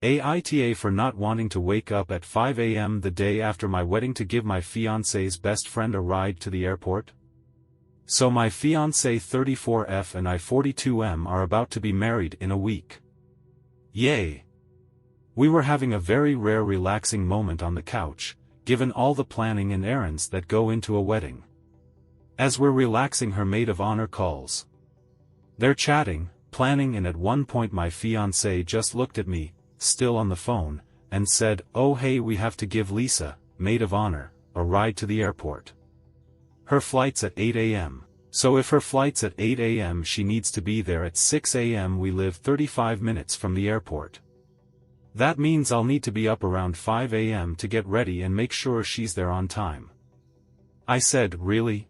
AITA for not wanting to wake up at 5 a.m. the day after my wedding to give my fiancé's best friend a ride to the airport? So my fiancé 34F and I 42M are about to be married in a week. Yay! We were having a very rare relaxing moment on the couch, given all the planning and errands that go into a wedding. As we're relaxing, her maid of honor calls. They're chatting, planning, and at one point my fiancé just looked at me, still on the phone, and said, "Oh hey, we have to give Lisa, maid of honor, a ride to the airport. Her flight's at 8 a.m. So if her flight's at 8 a.m. she needs to be there at 6 a.m. We live 35 minutes from the airport. That means I'll need to be up around 5 a.m. to get ready and make sure she's there on time." I said, "Really?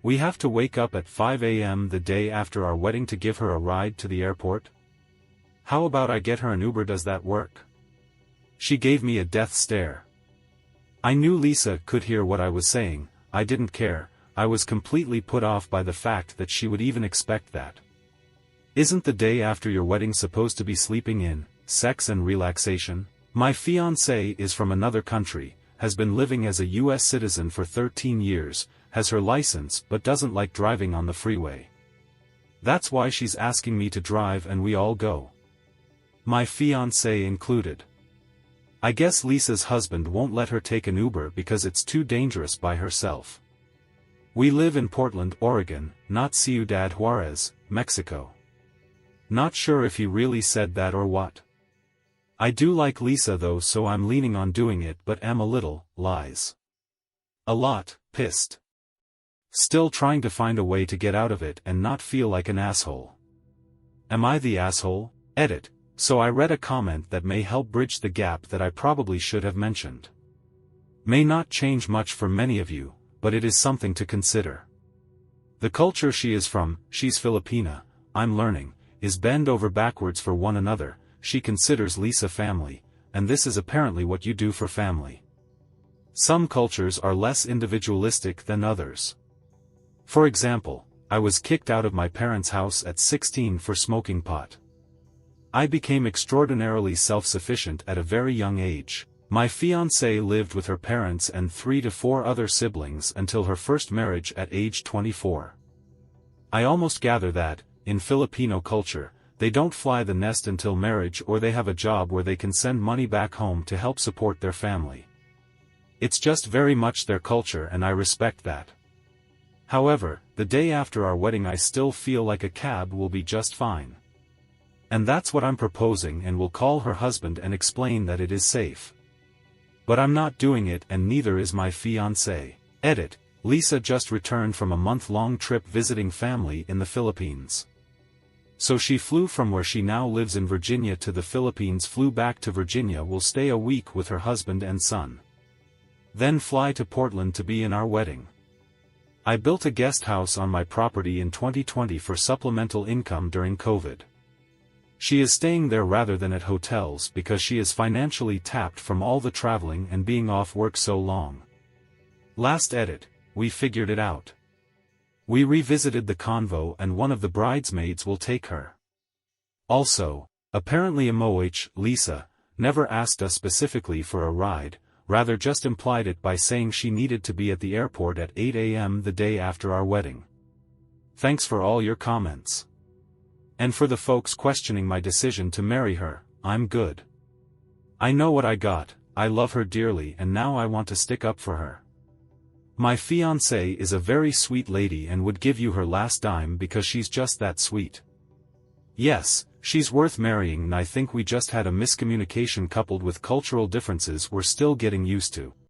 We have to wake up at 5 a.m. the day after our wedding to give her a ride to the airport? How about I get her an Uber? Does that work?" She gave me a death stare. I knew Lisa could hear what I was saying. I didn't care. I was completely put off by the fact that she would even expect that. Isn't the day after your wedding supposed to be sleeping in, sex and relaxation? My fiancé is from another country, has been living as a US citizen for 13 years, has her license but doesn't like driving on the freeway. That's why she's asking me to drive and we all go. My fiancé included. I guess Lisa's husband won't let her take an Uber because it's too dangerous by herself. We live in Portland, Oregon, not Ciudad Juarez, Mexico. Not sure if he really said that or what. I do like Lisa though, so I'm leaning on doing it, but am a little, a lot, pissed. Still trying to find a way to get out of it and not feel like an asshole. Am I the asshole? Edit. So I read a comment that may help bridge the gap that I probably should have mentioned. May not change much for many of you, but it is something to consider. The culture she is from, she's Filipina, I'm learning, is bend over backwards for one another. She considers Lisa family, and this is apparently what you do for family. Some cultures are less individualistic than others. For example, I was kicked out of my parents' house at 16 for smoking pot. I became extraordinarily self-sufficient at a very young age. My fiancée lived with her parents and 3 to 4 other siblings until her first marriage at age 24. I almost gather that, in Filipino culture, they don't fly the nest until marriage or they have a job where they can send money back home to help support their family. It's just very much their culture and I respect that. However, the day after our wedding I still feel like a cab will be just fine. And that's what I'm proposing, and will call her husband and explain that it is safe. But I'm not doing it and neither is my fiancé. Edit. Lisa just returned from a month-long trip visiting family in the Philippines. So she flew from where she now lives in Virginia to the Philippines, flew back to Virginia, will stay a week with her husband and son. Then fly to Portland to be in our wedding. I built a guest house on my property in 2020 for supplemental income during COVID. She is staying there rather than at hotels because she is financially tapped from all the traveling and being off work so long. Last edit, we figured it out. We revisited the convo and one of the bridesmaids will take her. Also, apparently Lisa never asked us specifically for a ride, rather just implied it by saying she needed to be at the airport at 8 a.m. the day after our wedding. Thanks for all your comments. And for the folks questioning my decision to marry her, I'm good. I know what I got, I love her dearly and now I want to stick up for her. My fiancée is a very sweet lady and would give you her last dime because she's just that sweet. Yes, she's worth marrying and I think we just had a miscommunication coupled with cultural differences we're still getting used to.